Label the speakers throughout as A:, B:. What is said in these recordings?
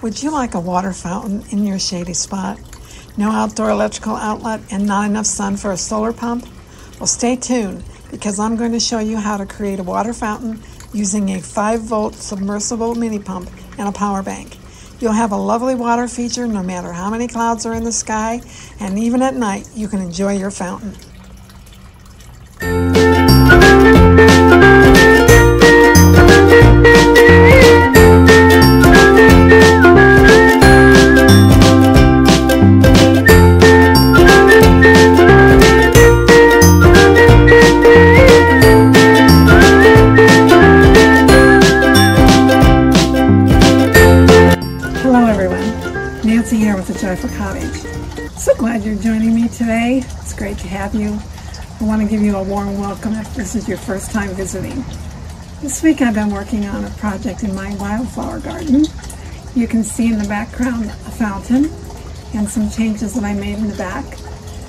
A: Would you like a water fountain in your shady spot? No outdoor electrical outlet and not enough sun for a solar pump? Well, stay tuned because I'm going to show you how to create a water fountain using a 5-volt submersible mini pump and a power bank. You'll have a lovely water feature no matter how many clouds are in the sky, and even at night you can enjoy your fountain. Here with the Joyful Cottage. So glad you're joining me today. It's great to have you. I want to give you a warm welcome if this is your first time visiting. This week I've been working on a project in my wildflower garden. You can see in the background a fountain and some changes that I made in the back.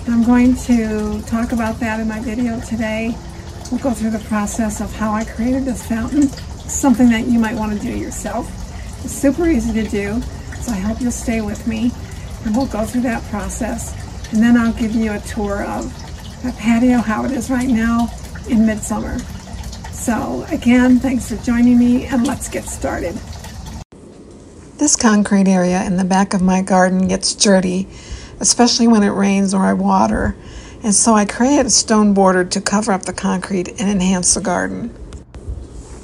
A: And I'm going to talk about that in my video today. We'll go through the process of how I created this fountain. It's something that you might want to do yourself. It's super easy to do. So I hope you'll stay with me and we'll go through that process. And then I'll give you a tour of my patio, how it is right now in midsummer. So again, thanks for joining me and let's get started. This concrete area in the back of my garden gets dirty, especially when it rains or I water. And so I created a stone border to cover up the concrete and enhance the garden.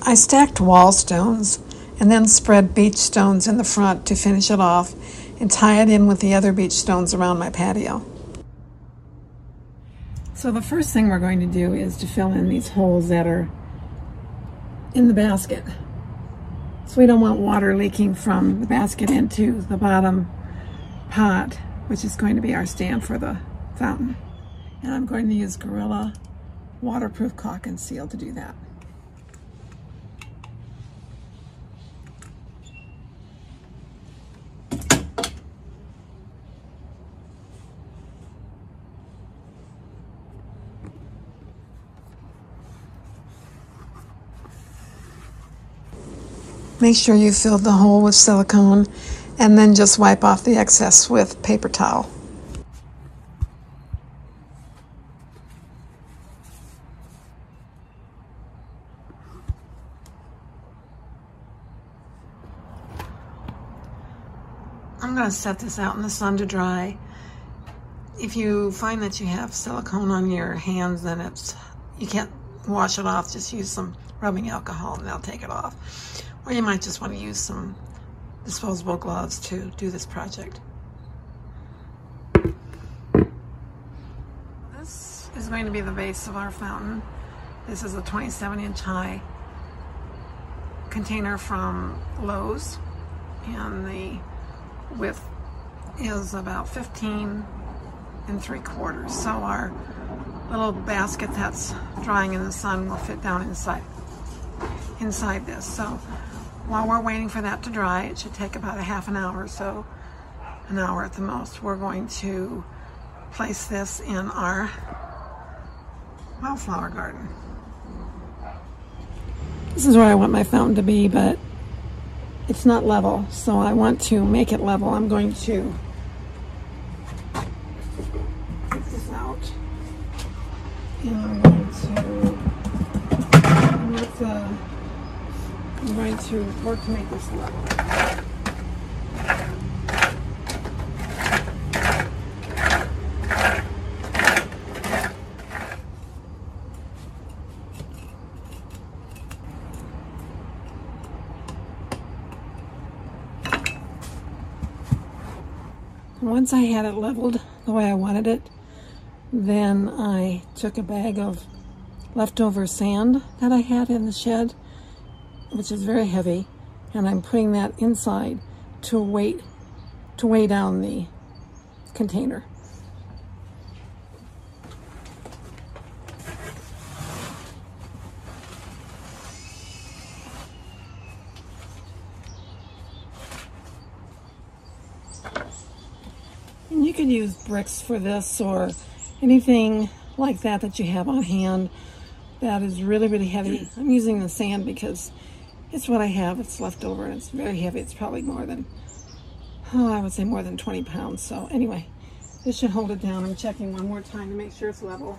A: I stacked wall stones and then spread beach stones in the front to finish it off and tie it in with the other beach stones around my patio. So the first thing we're going to do is to fill in these holes that are in the basket. So we don't want water leaking from the basket into the bottom pot, which is going to be our stand for the fountain. And I'm going to use Gorilla waterproof caulk and seal to do that. Make sure you fill the hole with silicone and then just wipe off the excess with paper towel. I'm going to set this out in the sun to dry. If you find that you have silicone on your hands, then you can't wash it off. Just use some rubbing alcohol and that'll take it off. Or you might just want to use some disposable gloves to do this project. This is going to be the base of our fountain. This is a 27-inch high container from Lowe's, and the width is about 15 3/4. So our little basket that's drying in the sun will fit down inside this. So while we're waiting for that to dry, it should take about a half an hour or so, an hour at the most. We're going to place this in our wildflower garden. This is where I want my fountain to be, but it's not level, so I want to make it level. I'm going to take this out, and I'm going to work to make this level. Once I had it leveled the way I wanted it, then I took a bag of leftover sand that I had in the shed, which is very heavy, and I'm putting that inside to weigh down the container. And you could use bricks for this or anything like that you have on hand that is really, really heavy. I'm using the sand because it's what I have. It's left over and it's very heavy. It's probably more than oh, I would say more than 20 pounds. So anyway, this should hold it down. I'm checking one more time to make sure it's level.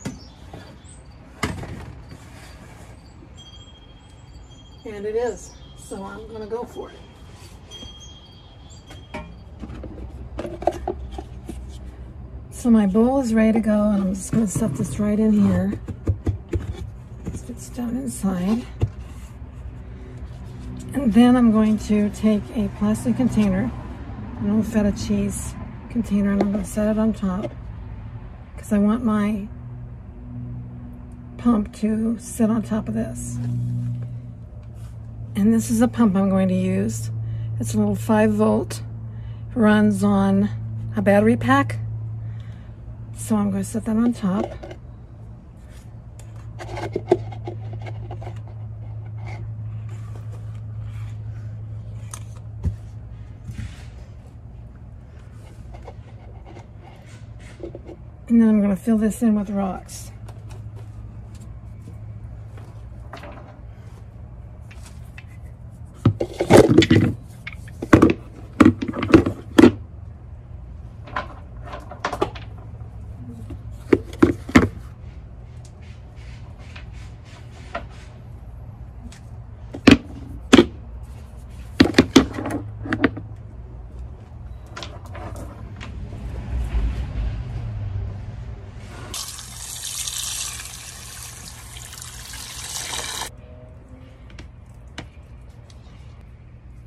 A: And it is. So I'm going to go for it. So my bowl is ready to go, and I'm just going to set this right in here. This fits down inside. And then I'm going to take a plastic container, an old feta cheese container, and I'm going to set it on top because I want my pump to sit on top of this. And this is a pump I'm going to use. It's a little 5-volt, runs on a battery pack. So I'm going to set that on top. And then I'm going to fill this in with rocks.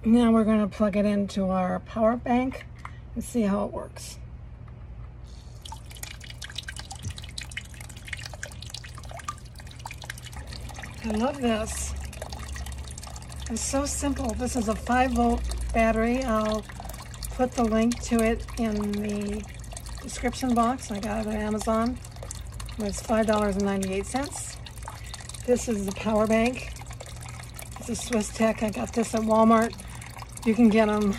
A: Now we're going to plug it into our power bank and see how it works. I love this. It's so simple. This is a 5-volt battery. I'll put the link to it in the description box. I got it on Amazon. It was $5.98. This is the power bank. It's a Swiss Tech. I got this at Walmart. You can get them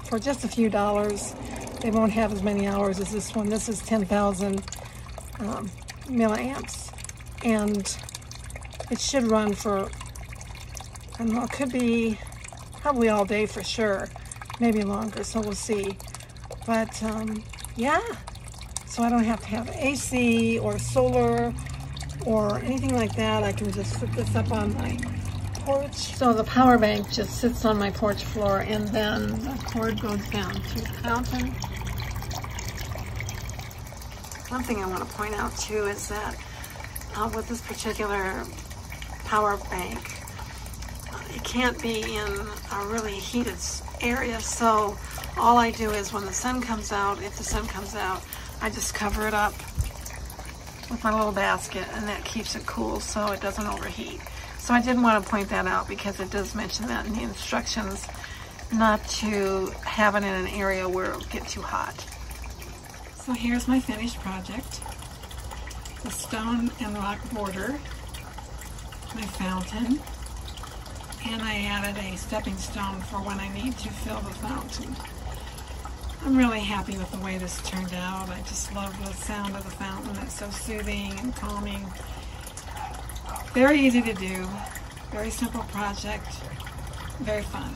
A: for just a few dollars. They won't have as many hours as this one. This is 10,000 milliamps. And it should run for, I don't know, it could be probably all day for sure. Maybe longer, so we'll see. But yeah, so I don't have to have AC or solar or anything like that. I can just put this up on my porch. So the power bank just sits on my porch floor, and then the cord goes down to the fountain. One thing I want to point out too is that with this particular power bank, it can't be in a really heated area, so all I do is when the sun comes out, if the sun comes out, I just cover it up with my little basket, and that keeps it cool so it doesn't overheat. So I did want to point that out because it does mention that in the instructions, not to have it in an area where it'll get too hot. So here's my finished project. The stone and rock border, my fountain, and I added a stepping stone for when I need to fill the fountain. I'm really happy with the way this turned out. I just love the sound of the fountain. It's so soothing and calming. Very easy to do, very simple project, very fun.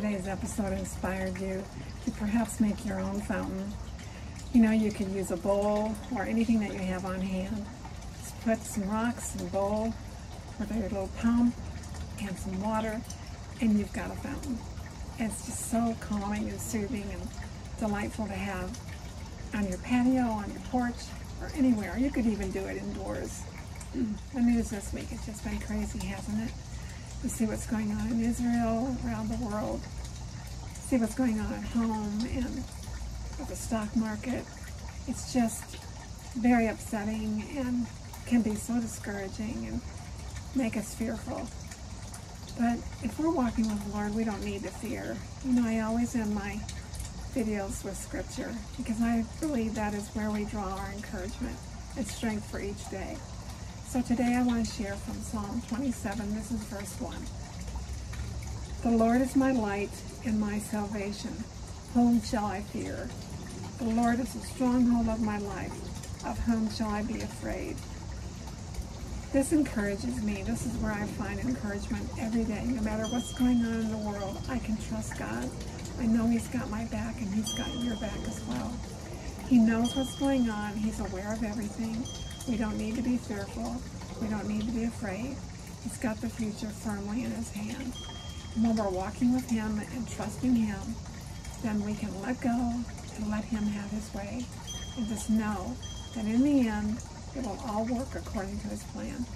A: today's episode inspired you to perhaps make your own fountain. You know, you could use a bowl or anything that you have on hand. Just put some rocks in a bowl with a little pump and some water, and you've got a fountain. It's just so calming and soothing and delightful to have on your patio, on your porch, or anywhere. You could even do it indoors. The news this week has just been crazy, hasn't it? You see what's going on in Israel, around the world. See what's going on at home and with the stock market. It's just very upsetting and can be so discouraging and make us fearful. But if we're walking with the Lord, we don't need to fear. You know, I always end my videos with scripture because I believe that is where we draw our encouragement and strength for each day. So today I want to share from Psalm 27. This is verse 1. The Lord is my light and my salvation. Whom shall I fear? The Lord is the stronghold of my life. Of whom shall I be afraid? This encourages me. This is where I find encouragement every day. No matter what's going on in the world, I can trust God. I know He's got my back and He's got your back as well. He knows what's going on. He's aware of everything. We don't need to be fearful. We don't need to be afraid. He's got the future firmly in His hand. And when we're walking with Him and trusting Him, then we can let go and let Him have His way. And just know that in the end, it will all work according to His plan.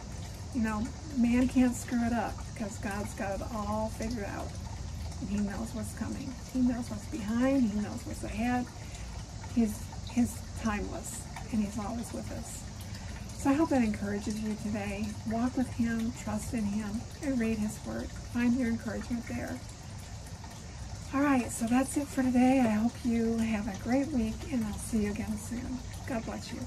A: You know, man can't screw it up because God's got it all figured out. And He knows what's coming. He knows what's behind. He knows what's ahead. He's timeless, and He's always with us. So I hope that encourages you today. Walk with Him, trust in Him, and read His Word. Find your encouragement there. All right, so that's it for today. I hope you have a great week, and I'll see you again soon. God bless you.